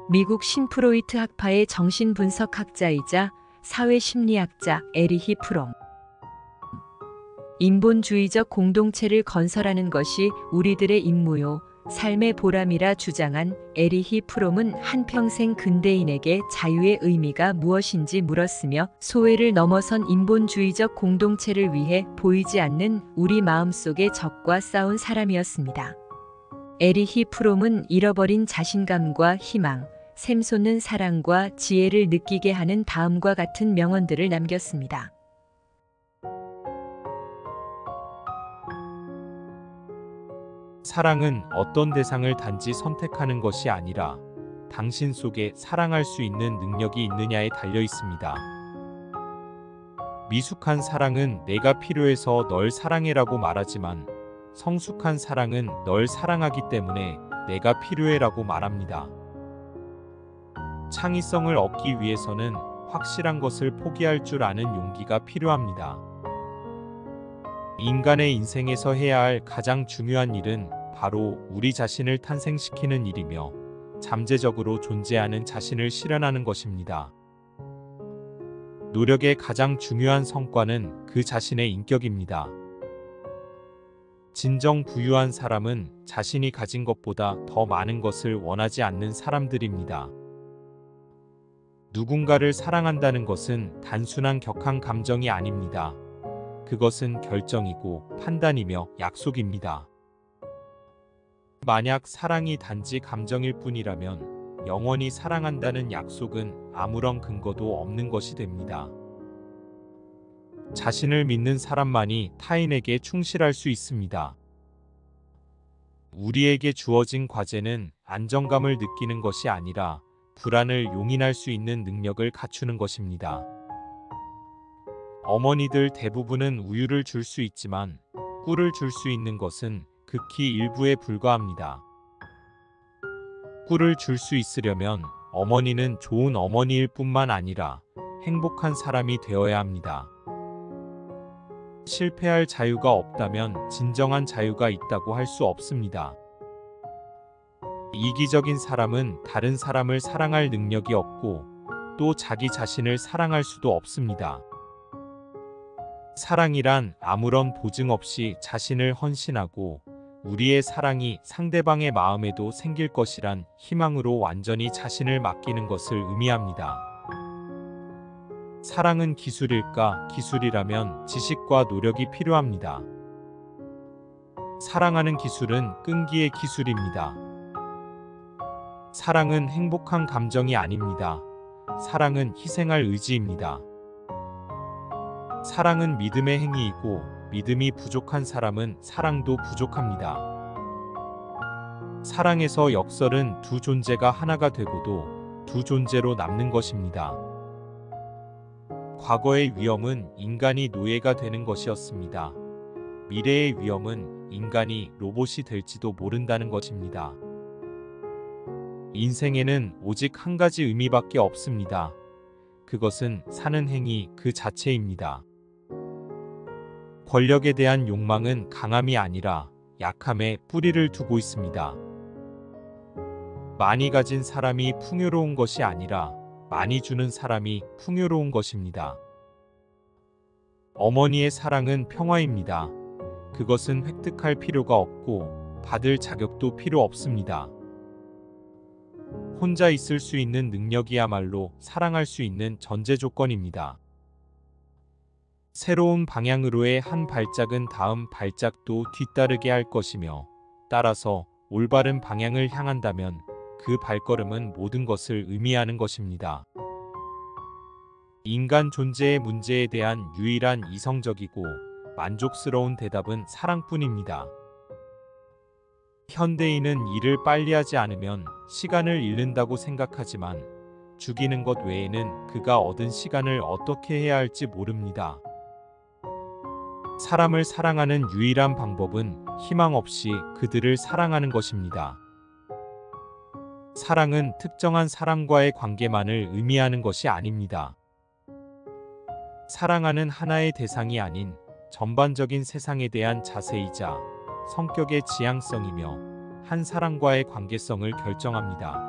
미국 신프로이트 학파의 정신분석학자이자 사회심리학자 에리히 프롬. 인본주의적 공동체를 건설하는 것이 우리들의 임무요, 삶의 보람이라 주장한 에리히 프롬은 한평생 근대인에게 자유의 의미가 무엇인지 물었으며 소외를 넘어선 인본주의적 공동체를 위해 보이지 않는 우리 마음속의 적과 싸운 사람이었습니다. 에리히 프롬은 잃어버린 자신감과 희망, 샘솟는 사랑과 지혜를 느끼게 하는 다음과 같은 명언들을 남겼습니다. 사랑은 어떤 대상을 단지 선택하는 것이 아니라 당신 속에 사랑할 수 있는 능력이 있느냐에 달려 있습니다. 미숙한 사랑은 내가 필요해서 널 사랑해라고 말하지만 성숙한 사랑은 널 사랑하기 때문에 내가 필요해라고 말합니다. 창의성을 얻기 위해서는 확실한 것을 포기할 줄 아는 용기가 필요합니다. 인간의 인생에서 해야 할 가장 중요한 일은 바로 우리 자신을 탄생시키는 일이며 잠재적으로 존재하는 자신을 실현하는 것입니다. 노력의 가장 중요한 성과는 그 자신의 인격입니다. 진정 부유한 사람은 자신이 가진 것보다 더 많은 것을 원하지 않는 사람들입니다. 누군가를 사랑한다는 것은 단순한 격한 감정이 아닙니다. 그것은 결정이고 판단이며 약속입니다. 만약 사랑이 단지 감정일 뿐이라면 영원히 사랑한다는 약속은 아무런 근거도 없는 것이 됩니다. 자신을 믿는 사람만이 타인에게 충실할 수 있습니다. 우리에게 주어진 과제는 안정감을 느끼는 것이 아니라 불안을 용인할 수 있는 능력을 갖추는 것입니다. 어머니들 대부분은 우유를 줄 수 있지만 꿀을 줄 수 있는 것은 극히 일부에 불과합니다. 꿀을 줄 수 있으려면 어머니는 좋은 어머니일 뿐만 아니라 행복한 사람이 되어야 합니다. 실패할 자유가 없다면 진정한 자유가 있다고 할 수 없습니다. 이기적인 사람은 다른 사람을 사랑할 능력이 없고 또 자기 자신을 사랑할 수도 없습니다. 사랑이란 아무런 보증 없이 자신을 헌신하고 우리의 사랑이 상대방의 마음에도 생길 것이란 희망으로 완전히 자신을 맡기는 것을 의미합니다. 사랑은 기술일까? 기술이라면 지식과 노력이 필요합니다. 사랑하는 기술은 끈기의 기술입니다. 사랑은 행복한 감정이 아닙니다. 사랑은 희생할 의지입니다. 사랑은 믿음의 행위이고 믿음이 부족한 사람은 사랑도 부족합니다. 사랑에서 역설은 두 존재가 하나가 되고도 두 존재로 남는 것입니다. 과거의 위험은 인간이 노예가 되는 것이었습니다. 미래의 위험은 인간이 로봇이 될지도 모른다는 것입니다. 인생에는 오직 한 가지 의미밖에 없습니다. 그것은 사는 행위 그 자체입니다. 권력에 대한 욕망은 강함이 아니라 약함에 뿌리를 두고 있습니다. 많이 가진 사람이 풍요로운 것이 아니라 많이 주는 사람이 풍요로운 것입니다. 어머니의 사랑은 평화입니다. 그것은 획득할 필요가 없고 받을 자격도 필요 없습니다. 혼자 있을 수 있는 능력이야말로 사랑할 수 있는 전제 조건입니다. 새로운 방향으로의 한 발짝은 다음 발짝도 뒤따르게 할 것이며 따라서 올바른 방향을 향한다면 그 발걸음은 모든 것을 의미하는 것입니다. 인간 존재의 문제에 대한 유일한 이성적이고 만족스러운 대답은 사랑뿐입니다. 현대인은 일을 빨리 하지 않으면 시간을 잃는다고 생각하지만 죽이는 것 외에는 그가 얻은 시간을 어떻게 해야 할지 모릅니다. 사람을 사랑하는 유일한 방법은 희망 없이 그들을 사랑하는 것입니다. 사랑은 특정한 사람과의 관계만을 의미하는 것이 아닙니다. 사랑하는 하나의 대상이 아닌 전반적인 세상에 대한 자세이자 성격의 지향성이며 한 사람과의 관계성을 결정합니다.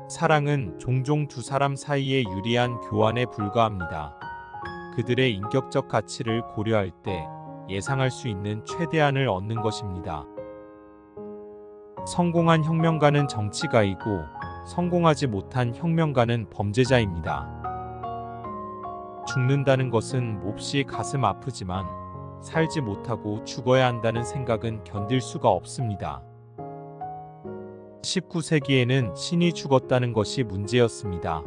사랑은 종종 두 사람 사이의 유리한 교환에 불과합니다. 그들의 인격적 가치를 고려할 때 예상할 수 있는 최대한을 얻는 것입니다. 성공한 혁명가는 정치가이고 성공하지 못한 혁명가는 범죄자입니다. 죽는다는 것은 몹시 가슴 아프지만 살지 못하고 죽어야 한다는 생각은 견딜 수가 없습니다. 19세기에는 신이 죽었다는 것이 문제였습니다.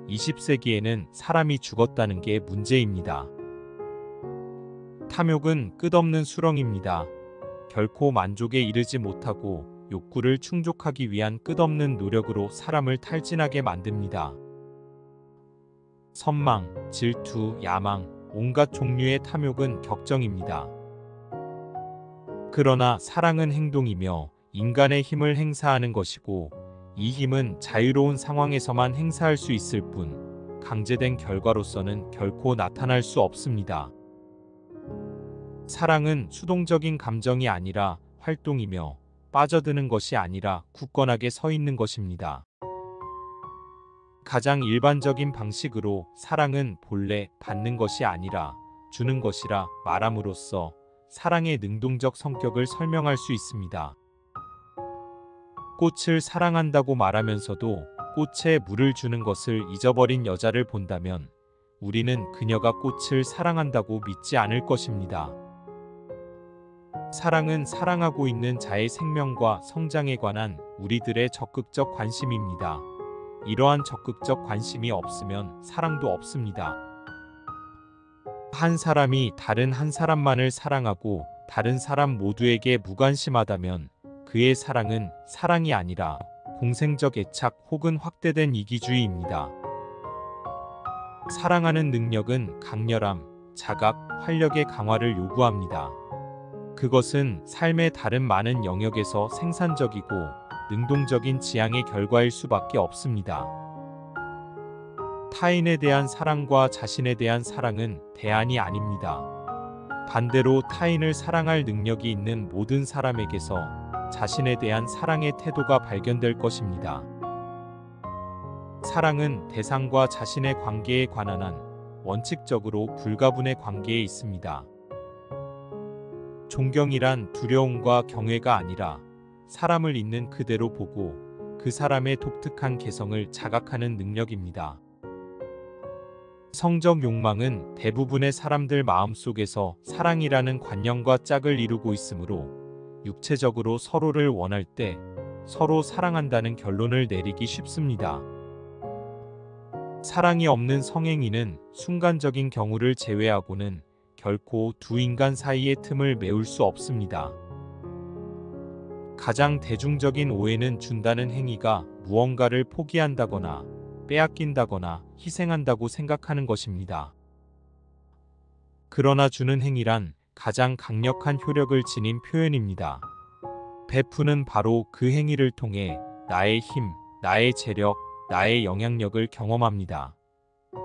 20세기에는 사람이 죽었다는 게 문제입니다. 탐욕은 끝없는 수렁입니다. 결코 만족에 이르지 못하고 욕구를 충족하기 위한 끝없는 노력으로 사람을 탈진하게 만듭니다. 선망, 질투, 야망, 온갖 종류의 탐욕은 격정입니다. 그러나 사랑은 행동이며 인간의 힘을 행사하는 것이고 이 힘은 자유로운 상황에서만 행사할 수 있을 뿐 강제된 결과로서는 결코 나타날 수 없습니다. 사랑은 수동적인 감정이 아니라 활동이며 빠져드는 것이 아니라 굳건하게 서 있는 것입니다. 가장 일반적인 방식으로 사랑은 본래 받는 것이 아니라 주는 것이라 말함으로써 사랑의 능동적 성격을 설명할 수 있습니다. 꽃을 사랑한다고 말하면서도 꽃에 물을 주는 것을 잊어버린 여자를 본다면 우리는 그녀가 꽃을 사랑한다고 믿지 않을 것입니다. 사랑은 사랑하고 있는 자의 생명과 성장에 관한 우리들의 적극적 관심입니다. 이러한 적극적 관심이 없으면 사랑도 없습니다. 한 사람이 다른 한 사람만을 사랑하고 다른 사람 모두에게 무관심하다면 그의 사랑은 사랑이 아니라 공생적 애착 혹은 확대된 이기주의입니다. 사랑하는 능력은 강렬함, 자각, 활력의 강화를 요구합니다. 그것은 삶의 다른 많은 영역에서 생산적이고 능동적인 지향의 결과일 수밖에 없습니다. 타인에 대한 사랑과 자신에 대한 사랑은 대안이 아닙니다. 반대로 타인을 사랑할 능력이 있는 모든 사람에게서 자신에 대한 사랑의 태도가 발견될 것입니다. 사랑은 대상과 자신의 관계에 관한 한 원칙적으로 불가분의 관계에 있습니다. 존경이란 두려움과 경외가 아니라 사람을 있는 그대로 보고 그 사람의 독특한 개성을 자각하는 능력입니다. 성적 욕망은 대부분의 사람들 마음속에서 사랑이라는 관념과 짝을 이루고 있으므로 육체적으로 서로를 원할 때 서로 사랑한다는 결론을 내리기 쉽습니다. 사랑이 없는 성행위는 순간적인 경우를 제외하고는 결코 두 인간 사이의 틈을 메울 수 없습니다. 가장 대중적인 오해는 준다는 행위가 무언가를 포기한다거나 빼앗긴다거나 희생한다고 생각하는 것입니다. 그러나 주는 행위란 가장 강력한 효력을 지닌 표현입니다. 베푸는 바로 그 행위를 통해 나의 힘, 나의 재력, 나의 영향력을 경험합니다.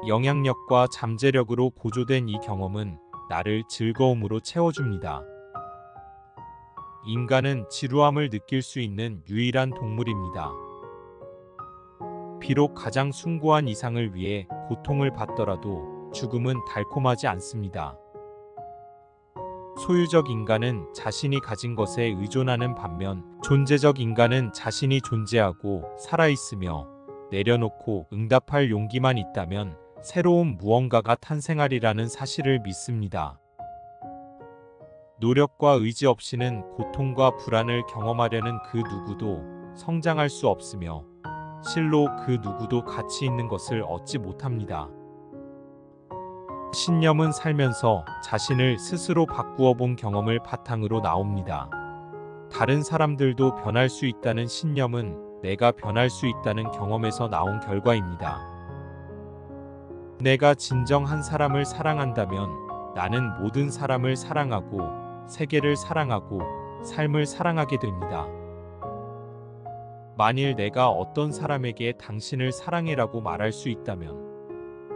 영향력과 잠재력으로 고조된 이 경험은 나를 즐거움으로 채워줍니다. 인간은 지루함을 느낄 수 있는 유일한 동물입니다. 비록 가장 숭고한 이상을 위해 고통을 받더라도 죽음은 달콤하지 않습니다. 소유적 인간은 자신이 가진 것에 의존하는 반면 존재적 인간은 자신이 존재하고 살아있으며 내려놓고 응답할 용기만 있다면 새로운 무언가가 탄생하리라는 사실을 믿습니다. 노력과 의지 없이는 고통과 불안을 경험하려는 그 누구도 성장할 수 없으며 실로 그 누구도 가치 있는 것을 얻지 못합니다. 신념은 살면서 자신을 스스로 바꾸어 본 경험을 바탕으로 나옵니다. 다른 사람들도 변할 수 있다는 신념은 내가 변할 수 있다는 경험에서 나온 결과입니다. 내가 진정 한 사람을 사랑한다면 나는 모든 사람을 사랑하고 세계를 사랑하고 삶을 사랑하게 됩니다. 만일 내가 어떤 사람에게 당신을 사랑해라고 말할 수 있다면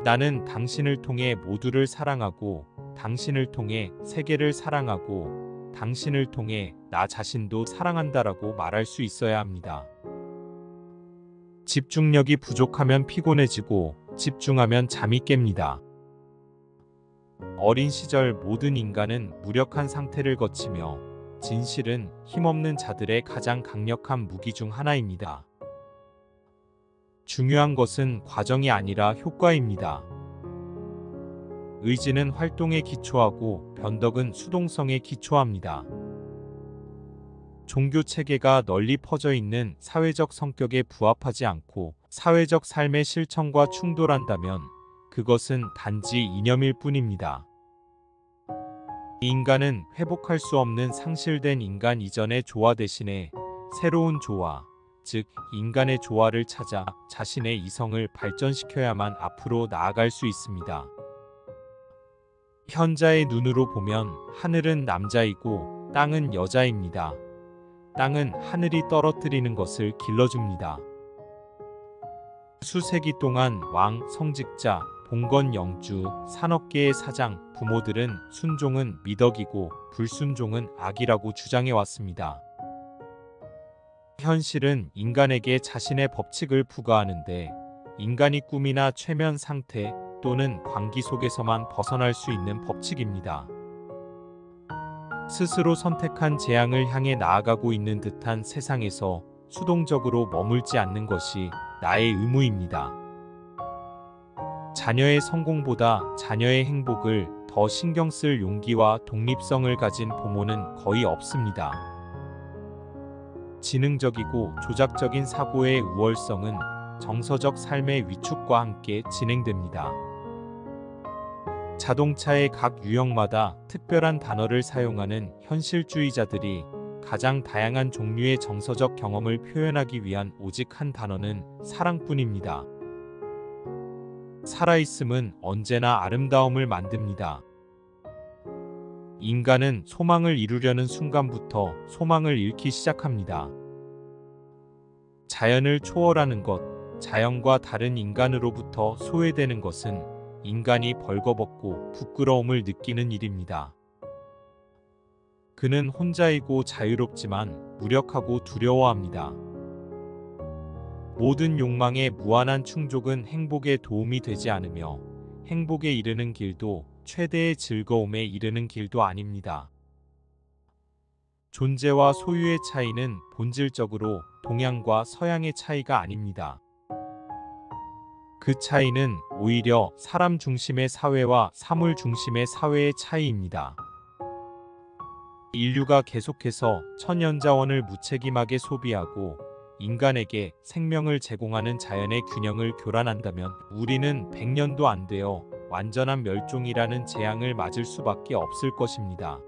나는 당신을 통해 모두를 사랑하고 당신을 통해 세계를 사랑하고 당신을 통해 나 자신도 사랑한다라고 말할 수 있어야 합니다. 집중력이 부족하면 피곤해지고 집중하면 잠이 깹니다. 어린 시절 모든 인간은 무력한 상태를 거치며 진실은 힘없는 자들의 가장 강력한 무기 중 하나입니다. 중요한 것은 과정이 아니라 효과입니다. 의지는 활동에 기초하고 변덕은 수동성에 기초합니다. 종교 체계가 널리 퍼져 있는 사회적 성격에 부합하지 않고 사회적 삶의 실천과 충돌한다면 그것은 단지 이념일 뿐입니다. 인간은 회복할 수 없는 상실된 인간 이전의 조화 대신에 새로운 조화, 즉 인간의 조화를 찾아 자신의 이성을 발전시켜야만 앞으로 나아갈 수 있습니다. 현자의 눈으로 보면 하늘은 남자이고 땅은 여자입니다. 땅은 하늘이 떨어뜨리는 것을 길러줍니다. 수세기 동안 왕, 성직자, 봉건, 영주, 산업계의 사장, 부모들은 순종은 미덕이고 불순종은 악이라고 주장해 왔습니다. 현실은 인간에게 자신의 법칙을 부과하는데 인간이 꿈이나 최면 상태 또는 광기 속에서만 벗어날 수 있는 법칙입니다. 스스로 선택한 재앙을 향해 나아가고 있는 듯한 세상에서 수동적으로 머물지 않는 것이 나의 의무입니다. 자녀의 성공보다 자녀의 행복을 더 신경 쓸 용기와 독립성을 가진 부모는 거의 없습니다. 지능적이고 조작적인 사고의 우월성은 정서적 삶의 위축과 함께 진행됩니다. 자동차의 각 유형마다 특별한 단어를 사용하는 현실주의자들이 가장 다양한 종류의 정서적 경험을 표현하기 위한 오직 한 단어는 사랑뿐입니다. 살아있음은 언제나 아름다움을 만듭니다. 인간은 소망을 이루려는 순간부터 소망을 잃기 시작합니다. 자연을 초월하는 것, 자연과 다른 인간으로부터 소외되는 것은 인간이 벌거벗고 부끄러움을 느끼는 일입니다. 그는 혼자이고 자유롭지만 무력하고 두려워합니다. 모든 욕망의 무한한 충족은 행복에 도움이 되지 않으며 행복에 이르는 길도 최대의 즐거움에 이르는 길도 아닙니다. 존재와 소유의 차이는 본질적으로 동양과 서양의 차이가 아닙니다. 그 차이는 오히려 사람 중심의 사회와 사물 중심의 사회의 차이입니다. 인류가 계속해서 천연자원을 무책임하게 소비하고 인간에게 생명을 제공하는 자연의 균형을 교란한다면 우리는 100년도 안 되어 완전한 멸종이라는 재앙을 맞을 수밖에 없을 것입니다.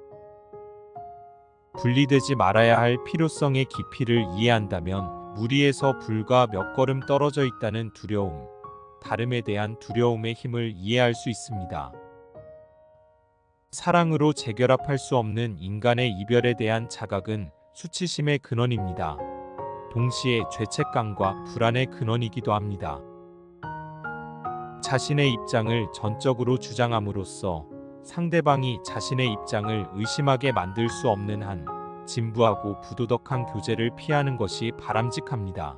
분리되지 말아야 할 필요성의 깊이를 이해한다면 무리에서 불과 몇 걸음 떨어져 있다는 두려움, 다름에 대한 두려움의 힘을 이해할 수 있습니다. 사랑으로 재결합할 수 없는 인간의 이별에 대한 자각은 수치심의 근원입니다. 동시에 죄책감과 불안의 근원이기도 합니다. 자신의 입장을 전적으로 주장함으로써 상대방이 자신의 입장을 의심하게 만들 수 없는 한 진부하고 부도덕한 교제를 피하는 것이 바람직합니다.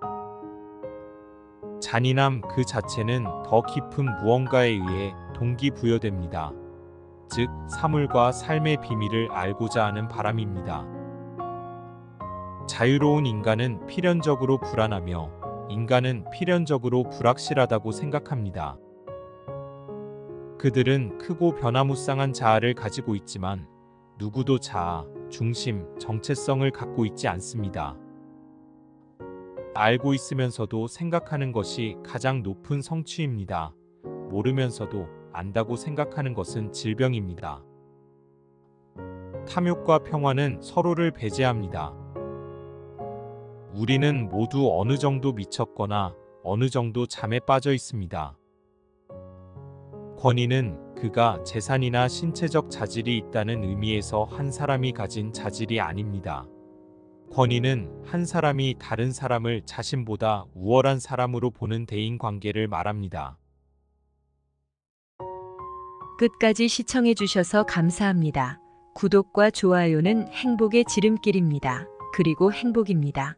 잔인함 그 자체는 더 깊은 무언가에 의해 동기부여됩니다. 즉, 사물과 삶의 비밀을 알고자 하는 바람입니다. 자유로운 인간은 필연적으로 불안하며 인간은 필연적으로 불확실하다고 생각합니다. 그들은 크고 변화무쌍한 자아를 가지고 있지만 누구도 자아, 중심, 정체성을 갖고 있지 않습니다. 알고 있으면서도 생각하는 것이 가장 높은 성취입니다. 모르면서도 안다고 생각하는 것은 질병입니다. 탐욕과 평화는 서로를 배제합니다. 우리는 모두 어느 정도 미쳤거나 어느 정도 잠에 빠져 있습니다. 권위는 그가 재산이나 신체적 자질이 있다는 의미에서 한 사람이 가진 자질이 아닙니다. 권위는 한 사람이 다른 사람을 자신보다 우월한 사람으로 보는 대인관계를 말합니다. 끝까지 시청해 주셔서 감사합니다. 구독과 좋아요는 행복의 지름길입니다. 그리고 행복입니다.